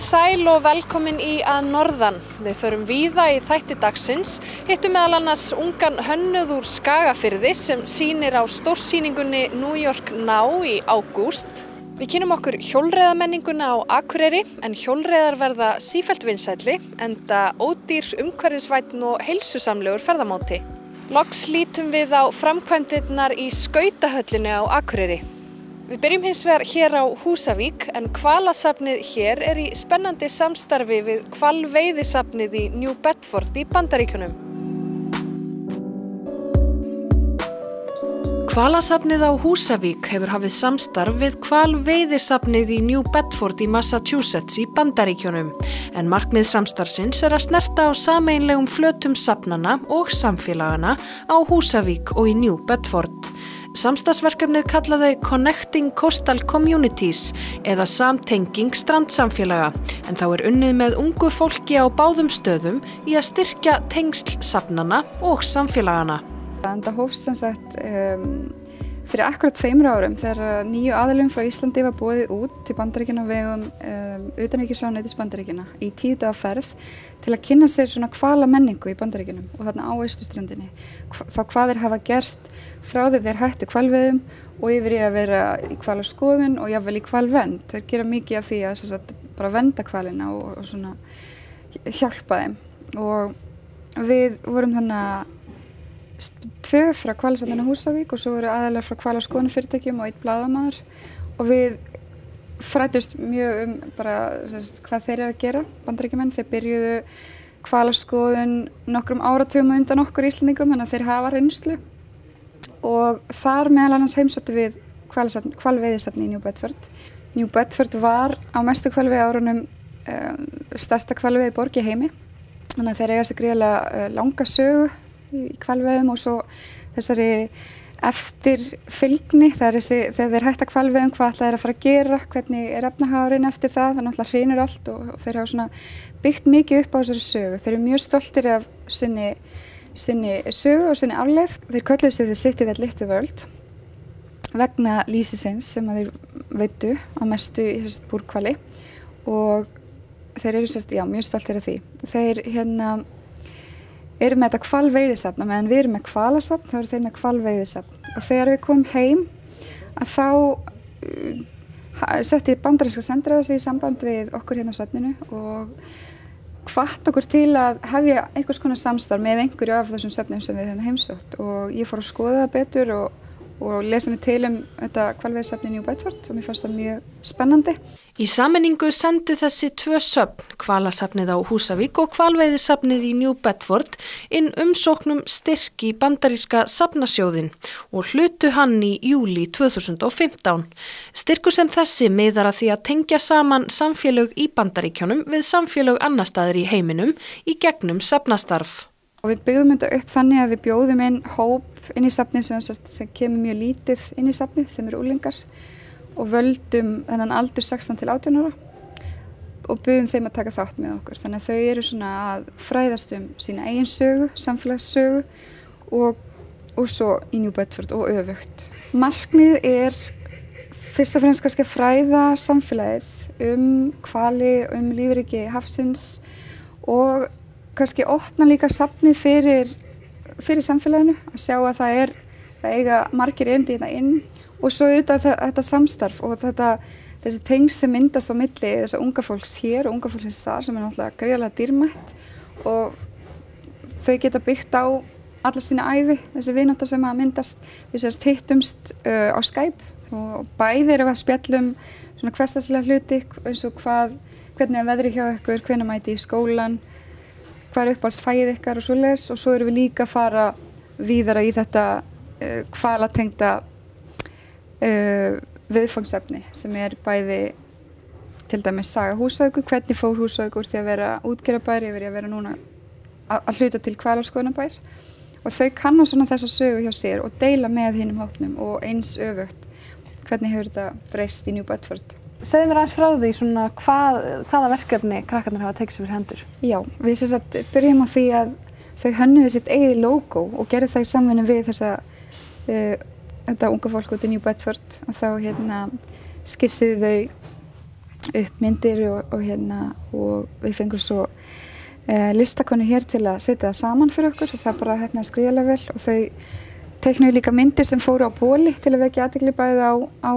Komið sæl og velkomin í Að norðan. Við förum víða í þætti dagsins, hittum meðal annars ungan hönnuð úr Skagafirði sem sýnir á stórsýningunni New York Now í ágúst. Við kynnum okkur hjólreiðamenninguna á Akureyri en hjólreiðar verða sífellt vinsælli enda ódýr, umhverfisvænn og heilsusamlegur ferðamáti. Loks lítum við á framkvæmdirnar í skautahöllinni á Akureyri. Við byrjum hins vegar hér á Húsavík en hvalasafnið hér í spennandi samstarfi við hvalveiðisafnið í New Bedford í Bandaríkjunum. Hvalasafnið á Húsavík hefur hafið samstarf við hvalveiðisafnið í New Bedford í Massachusetts í Bandaríkjunum en markmið samstarfsins að snerta á sameiginlegum flötum safnanna og samfélagana á Húsavík og í New Bedford. Samstarfsverkefnið kalla þau Connecting Coastal Communities eða samtenging strandsamfélaga en þá unnið með ungu fólki á báðum stöðum í að styrkja tengsl safnanna og samfélagana. Það hófst sem sagt fyrir akkurat 2 árum þegar 9 aðilum frá Íslandi var boðið út til Bandaríkjanna á vegum utanríkisráðuneytis Bandaríkjanna í 10 daga ferð til að kynna sér svona hvalamenningu í Bandaríkjunum og þarna á austurströndinni. Hvað þeir hafa gert frá þeir hættu hvalveiðum og yfir í að vera í hvalaskoðun og jafnvel í hvalvernd. Þeir gera mikið af því að sagt, bara vernda hvalina og svona hjálpa þeim. Og við vorum þannig 2 frá hvalasafninu Húsavík og svo voru aðilar frá hvalaskoðunarfyrirtækjum og 1 blaðamaður og við fræddust mjög bara hvað þeir eru að gera, Bandaríkjamenn. Þeir byrjuðu hvalaskoðun nokkrum áratugum undan okkur Íslendingum þannig að þeir hafa reynslu og þar meðal annars heimsóttum við hvalveiðisafni í New Bedford. New Bedford var á mestu hvalveiðiárunum stærsta hvalveiðiborg í heimi þannig að þeir eiga sér gríðarlega langa sögu í hvalveiðum og svo þessari eftirfylgni þegar þeir hætta hvalveiðum, hvað ætla þeir að fara að gera, hvernig efnahagurinn eftir það, þannig að hrynur allt og þeir hafa svona byggt mikið upp á þessari sögu. Þeir eru mjög stoltir af sinni sögu og sinni arfleifð. Þeir kölluðu sig The City That Lit the World vegna lýsisins sem að þeir veiddu á mestu í búrhvali og þeir eru mjög stoltir af því. Þeir eru með þetta hvalveiðisafn og meðan við erum með hvalasafn þá eru þeir með hvalveiðisafn og þegar við komum heim að þá setti bandaríska sendiráðið sig í samband við okkur hérna á safninu og hvatt okkur til að hefja einhvers konar samstarf með einhverju af þessum söfnum sem við höfum heimsótt og ég fór að skoða það betur og lesa mig til þetta hvalveiðisafn í New Bedford og mér fannst það mjög spennandi. Í sameiningu sendu þessi 2 söfn, hvalasafnið á Húsavík og hvalveiðisafnið í New Bedford, inn umsóknum styrk í bandaríska safnasjóðinn og hlutu hann í júlí 2015. Styrkur sem þessi miðar að því að tengja saman samfélög í Bandaríkjunum við samfélög annar staðar í heiminum í gegnum safnastarf. Og við byggðum þetta upp þannig að við bjóðum inn hóp inn í safnið sem kemur mjög lítið inn í safnið sem eru unglingar og völdum þennan aldur 16 til 18 ára og byggðum þeim að taka þátt með okkur. Þannig að þau eru svona að fræðast sína eigin sögu, samfélagssögu og svo í New Bedford og öfugt. Markmið fyrst og fremst kannski að fræða samfélagið hvali, lífríki hafsins og kannski opna líka safnið fyrir samfélaginu að sjá að það eiga margir erindi hérna inn og svo auðvitað þetta samstarf og þessi tengsl sem myndast á milli þessa unga fólks hér og unga fólksins þar sem náttúrulega gríðarlega dýrmætt og þau geta byggt á alla sína ævi, þessi vinátta sem að myndast. Við hittumst á Skype og bæði erum við að spjalla svona hversdagslega hluti eins og hvernig veðrið hjá ykkur, hvenær mæti í skólan, hvað uppáhaldsfæið ykkar og svoleiðis og svo erum við líka að fara víðara í þetta hvalatengda viðfangsefni sem bæði til dæmis saga Húsavíkur, hvernig fór Húsavíkur því að vera útgerðarbær yfir í að vera núna að hluta til hvalaskoðunarbær og þau kanna svona þessa sögu hjá sér og deila með hinum hópnum og eins öfugt hvernig hefur þetta breyst í New Bedford. Segðu mér aðeins frá því svona hvaða verkefni krakkarnir hafa tekið sér fyrir hendur? Já, við byrjum á því að þau hönnuðu sitt eigið logo og gerðu það í samvinnu við þetta unga fólk út í New Bedford og þá skissuðu þau upp myndir og við fengum svo listakonu hér til að setja það saman fyrir okkur og það bara skriðarlega vel og þau teiknuðu líka myndir sem fóru á boli til að vekja athygli bæði á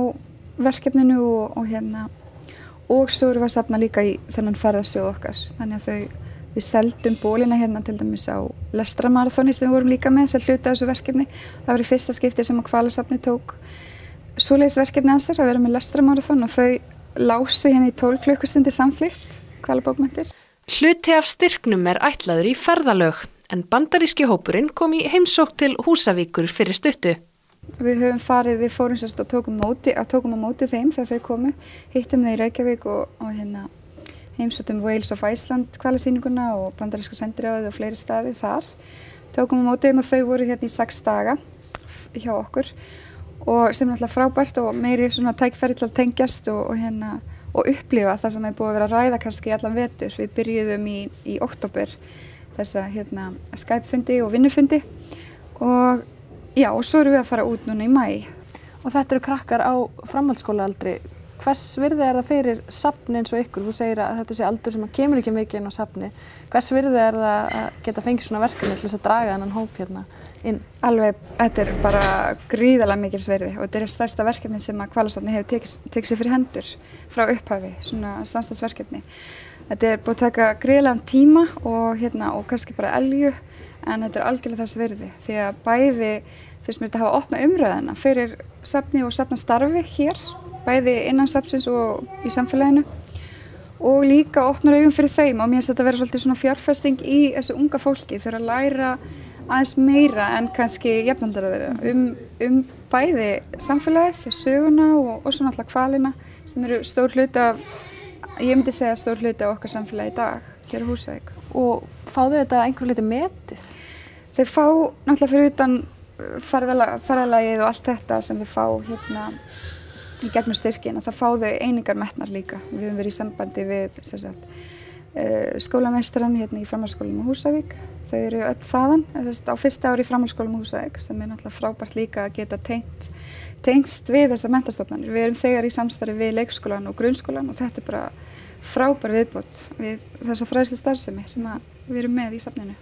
verkefninu og svo erum við að safna líka í þennan ferðasjóð okkar. Þannig að við seldum bólina til dæmis á lestramarathoni sem við vorum líka með sem hluti af þessu verkefni. Það var í fyrsta skipti sem að Hvalasafnið tók svoleiðis verkefni að sér að vera með lestramarathon og þau lásu í 12 klukkustundir samfleytt hvalabókmenntir. Hluti af styrknum ætlaður í ferðalög en bandaríski hópurinn kom í heimsókn til Húsavíkur fyrir stuttu. Við fórum sérst og tókum á móti þeim þegar þau komu, hittum þau í Reykjavík og heimsóttum Wales of Iceland hvalasýninguna og bandaríska sendiráðið og fleiri staði þar. Tókum á móti þeim og þau voru í 6 daga hjá okkur og sem náttúrulega frábært og meiri svona tækifæri til að tengjast og upplifa það sem búið að vera að ræða kannski í allan vetur. Við byrjuðum í október þessa Skype-fundi og vinnufundi og svo erum við að fara út núna í maí. Og þetta eru krakkar á framhaldsskólaaldri. Hvers virði það fyrir safn eins og ykkur? Þú segir að þetta sé aldur sem kemur ekki mikið inn á safni. Hvers virði það að geta fengið svona verkefni til þess að draga þennan hóp inn? Alveg, þetta bara gríðarlega mikils virði og þetta stærsta verkefni sem að Hvalasafnið hefur tekið sér fyrir hendur frá upphafi, svona samstarfsverkefni. Þetta búið að taka gríðarlegan tíma og kannski bara elju en þetta algjörlega þess virði því að bæði finnst mér þetta hafa opnað umræðuna fyrir safnið og safnastarfi hér, bæði innan safnsins og í samfélaginu og líka opnar augum fyrir þeim og mér finnst þetta vera svolítið svona fjárfesting í þessu unga fólki þegar að læra aðeins meira en kannski jafnaldrar þeirra bæði samfélagið, söguna og svo náttúrulega hvalina sem eru stór hluti af, ég myndi segja stór hluti af okkar samfélagi í dag hér á Húsavík. Og fáðu þetta einhver leyti metið? Þeir fá náttúrulega fyrir utan ferðalagið og allt þetta sem þau fá í gegnum styrkina, það fá þau einingar metnar líka. Við höfum verið í sambandi við skólameistarann í framhaldsskólanum á Húsavík. Þau eru öll þaðan, á fyrsta ári í framhaldsskólanum á Húsavík sem náttúrulega frábært líka að geta tengst við þessar menntastofnanir. Við erum þegar í samstarfi við leikskólan og grunnskólan og þetta bara frábær viðbót við þessa fræðslustarfsemi sem við erum með í safninu.